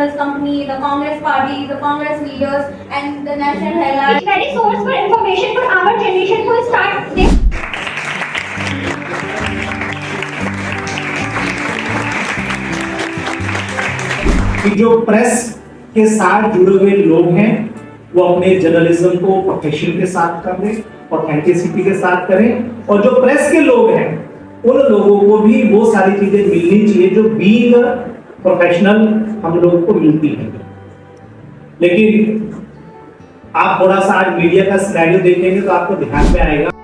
Congress company, the Congress party, the Congress leaders, and the National Herald. Very source for information for our generation to start this. कि जो press के साथ जुड़े हुए लोग हैं वो अपने जर्नलिज्म को प्रोफेशन के साथ करें, ऑथेंटिसिटी के साथ करें, और जो प्रेस के लोग हैं उन लोगों को भी वो सारी चीजें मिलनी चाहिए जो बीइंग प्रोफेशनल हम लोगों को मिलती हैं। लेकिन आप थोड़ा सा आज मीडिया का सिनेरियो देखेंगे तो आपको ध्यान में आएगा